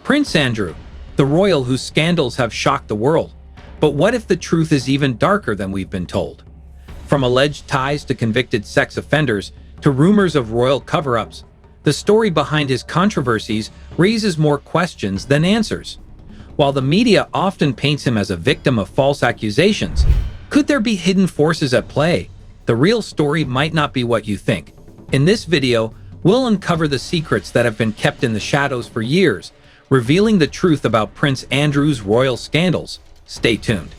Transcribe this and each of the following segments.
Prince Andrew, the royal whose scandals have shocked the world. But what if the truth is even darker than we've been told? From alleged ties to convicted sex offenders to rumors of royal cover-ups, the story behind his controversies raises more questions than answers. While the media often paints him as a victim of false accusations, could there be hidden forces at play? The real story might not be what you think. In this video, we'll uncover the secrets that have been kept in the shadows for years, revealing the truth about Prince Andrew's royal scandals. Stay tuned.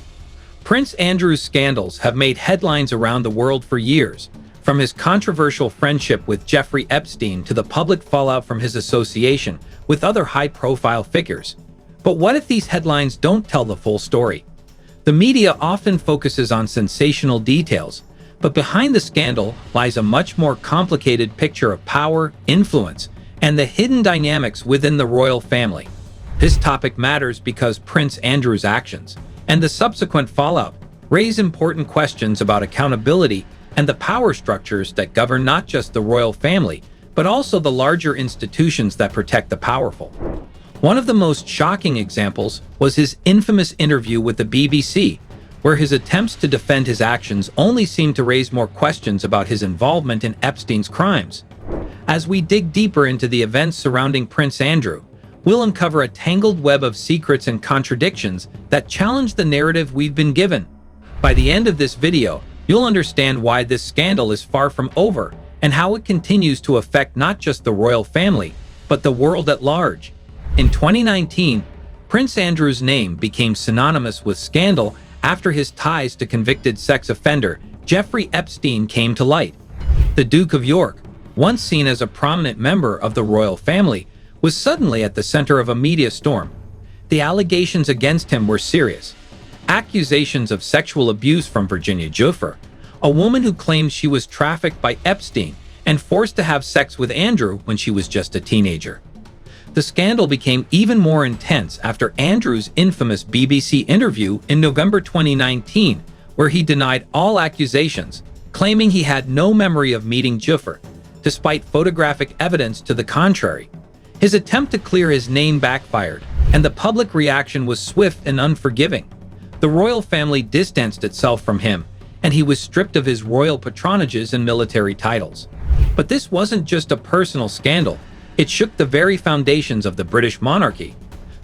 Prince Andrew's scandals have made headlines around the world for years, from his controversial friendship with Jeffrey Epstein to the public fallout from his association with other high-profile figures. But what if these headlines don't tell the full story? The media often focuses on sensational details, but behind the scandal lies a much more complicated picture of power, influence, and the hidden dynamics within the royal family. This topic matters because Prince Andrew's actions and the subsequent fallout raise important questions about accountability and the power structures that govern not just the royal family, but also the larger institutions that protect the powerful. One of the most shocking examples was his infamous interview with the BBC, where his attempts to defend his actions only seemed to raise more questions about his involvement in Epstein's crimes. As we dig deeper into the events surrounding Prince Andrew, we'll uncover a tangled web of secrets and contradictions that challenge the narrative we've been given. By the end of this video, you'll understand why this scandal is far from over and how it continues to affect not just the royal family, but the world at large. In 2019, Prince Andrew's name became synonymous with scandal after his ties to convicted sex offender Jeffrey Epstein came to light. The Duke of York, once seen as a prominent member of the royal family, was suddenly at the center of a media storm. The allegations against him were serious. Accusations of sexual abuse from Virginia Giuffre, a woman who claimed she was trafficked by Epstein and forced to have sex with Andrew when she was just a teenager. The scandal became even more intense after Andrew's infamous BBC interview in November 2019, where he denied all accusations, claiming he had no memory of meeting Giuffre, despite photographic evidence to the contrary. His attempt to clear his name backfired, and the public reaction was swift and unforgiving. The royal family distanced itself from him, and he was stripped of his royal patronages and military titles. But this wasn't just a personal scandal. It shook the very foundations of the British monarchy.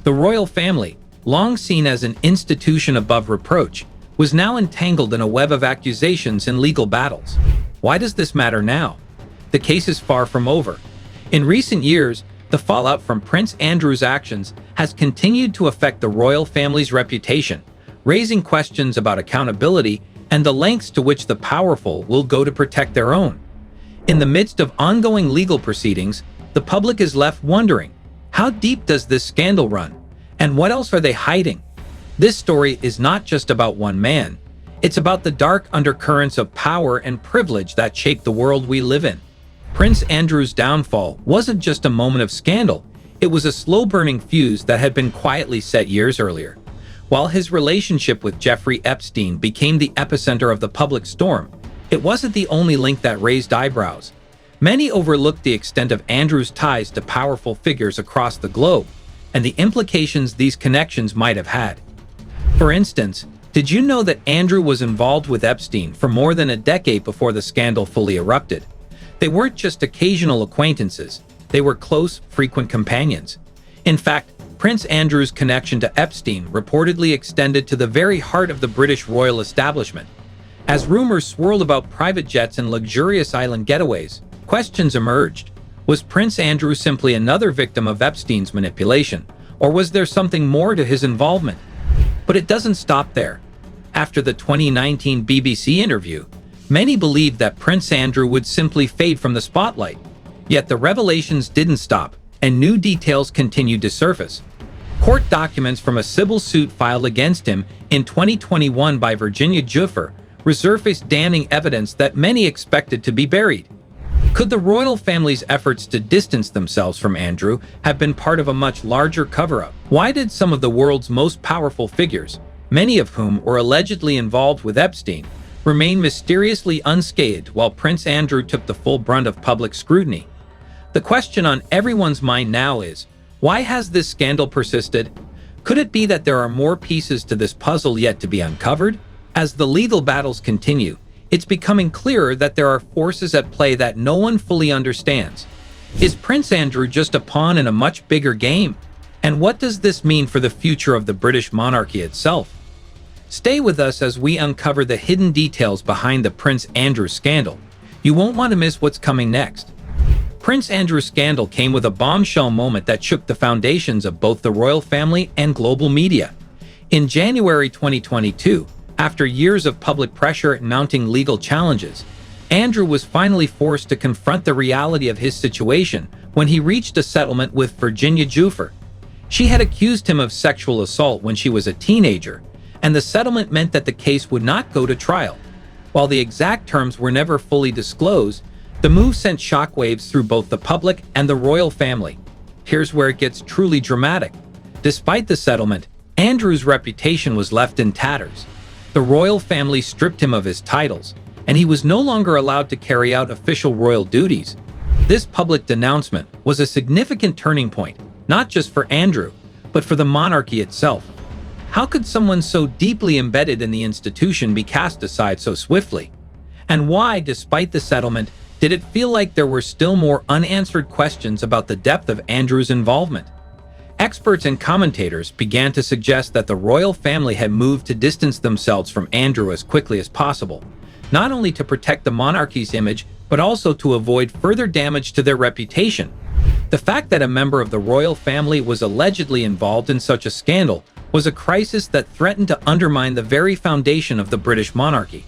The royal family, long seen as an institution above reproach, was now entangled in a web of accusations and legal battles. Why does this matter now? The case is far from over. In recent years, the fallout from Prince Andrew's actions has continued to affect the royal family's reputation, raising questions about accountability and the lengths to which the powerful will go to protect their own. In the midst of ongoing legal proceedings, the public is left wondering, how deep does this scandal run? And what else are they hiding? This story is not just about one man. It's about the dark undercurrents of power and privilege that shape the world we live in. Prince Andrew's downfall wasn't just a moment of scandal. It was a slow-burning fuse that had been quietly set years earlier. While his relationship with Jeffrey Epstein became the epicenter of the public storm, it wasn't the only link that raised eyebrows. Many overlooked the extent of Andrew's ties to powerful figures across the globe and the implications these connections might have had. For instance, did you know that Andrew was involved with Epstein for more than a decade before the scandal fully erupted? They weren't just occasional acquaintances. They were close, frequent companions. In fact, Prince Andrew's connection to Epstein reportedly extended to the very heart of the British royal establishment. As rumors swirled about private jets and luxurious island getaways, questions emerged. Was Prince Andrew simply another victim of Epstein's manipulation, or was there something more to his involvement? But it doesn't stop there. After the 2019 BBC interview, many believed that Prince Andrew would simply fade from the spotlight. Yet the revelations didn't stop, and new details continued to surface. Court documents from a civil suit filed against him in 2021 by Virginia Giuffre resurfaced damning evidence that many expected to be buried. Could the royal family's efforts to distance themselves from Andrew have been part of a much larger cover-up? Why did some of the world's most powerful figures, many of whom were allegedly involved with Epstein, remain mysteriously unscathed while Prince Andrew took the full brunt of public scrutiny? The question on everyone's mind now is, Why has this scandal persisted? Could it be that there are more pieces to this puzzle yet to be uncovered? As the legal battles continue, it's becoming clearer that there are forces at play that no one fully understands. Is Prince Andrew just a pawn in a much bigger game? And what does this mean for the future of the British monarchy itself? Stay with us as we uncover the hidden details behind the Prince Andrew scandal. You won't want to miss what's coming next. Prince Andrew's scandal came with a bombshell moment that shook the foundations of both the royal family and global media. In January 2022, after years of public pressure and mounting legal challenges, Andrew was finally forced to confront the reality of his situation when he reached a settlement with Virginia Giuffre. She had accused him of sexual assault when she was a teenager, and the settlement meant that the case would not go to trial. While the exact terms were never fully disclosed, the move sent shockwaves through both the public and the royal family. Here's where it gets truly dramatic. Despite the settlement, Andrew's reputation was left in tatters. The royal family stripped him of his titles, and he was no longer allowed to carry out official royal duties. This public denouncement was a significant turning point, not just for Andrew, but for the monarchy itself. How could someone so deeply embedded in the institution be cast aside so swiftly? And why, despite the settlement, did it feel like there were still more unanswered questions about the depth of Andrew's involvement? Experts and commentators began to suggest that the royal family had moved to distance themselves from Andrew as quickly as possible, not only to protect the monarchy's image, but also to avoid further damage to their reputation. The fact that a member of the royal family was allegedly involved in such a scandal was a crisis that threatened to undermine the very foundation of the British monarchy.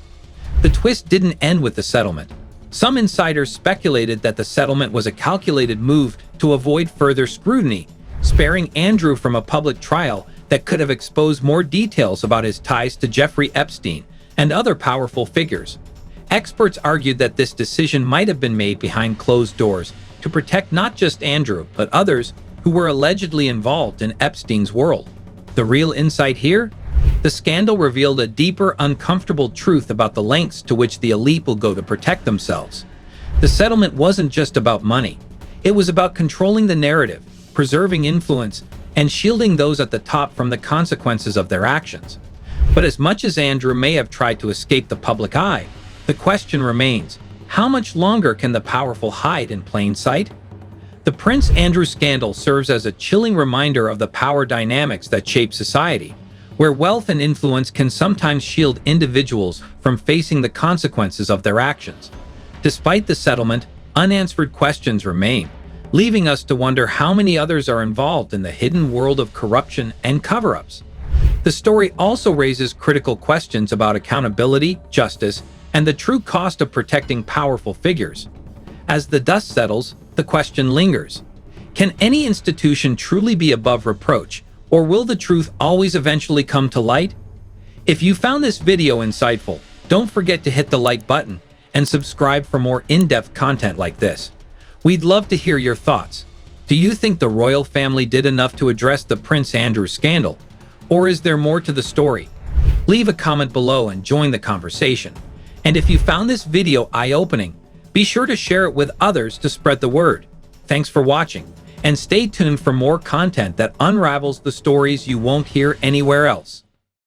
The twist didn't end with the settlement. Some insiders speculated that the settlement was a calculated move to avoid further scrutiny, sparing Andrew from a public trial that could have exposed more details about his ties to Jeffrey Epstein and other powerful figures. Experts argued that this decision might have been made behind closed doors to protect not just Andrew, but others who were allegedly involved in Epstein's world. The real insight here? The scandal revealed a deeper, uncomfortable truth about the lengths to which the elite will go to protect themselves. The settlement wasn't just about money. It was about controlling the narrative, preserving influence, and shielding those at the top from the consequences of their actions. But as much as Andrew may have tried to escape the public eye, the question remains, how much longer can the powerful hide in plain sight? The Prince Andrew scandal serves as a chilling reminder of the power dynamics that shape society, where wealth and influence can sometimes shield individuals from facing the consequences of their actions. Despite the settlement, unanswered questions remain, leaving us to wonder how many others are involved in the hidden world of corruption and cover-ups. The story also raises critical questions about accountability, justice, and the true cost of protecting powerful figures. As the dust settles, the question lingers. Can any institution truly be above reproach, or will the truth always eventually come to light? If you found this video insightful, don't forget to hit the like button and subscribe for more in-depth content like this. We'd love to hear your thoughts. Do you think the royal family did enough to address the Prince Andrew scandal? Or is there more to the story? Leave a comment below and join the conversation. And if you found this video eye-opening, be sure to share it with others to spread the word. Thanks for watching, and stay tuned for more content that unravels the stories you won't hear anywhere else.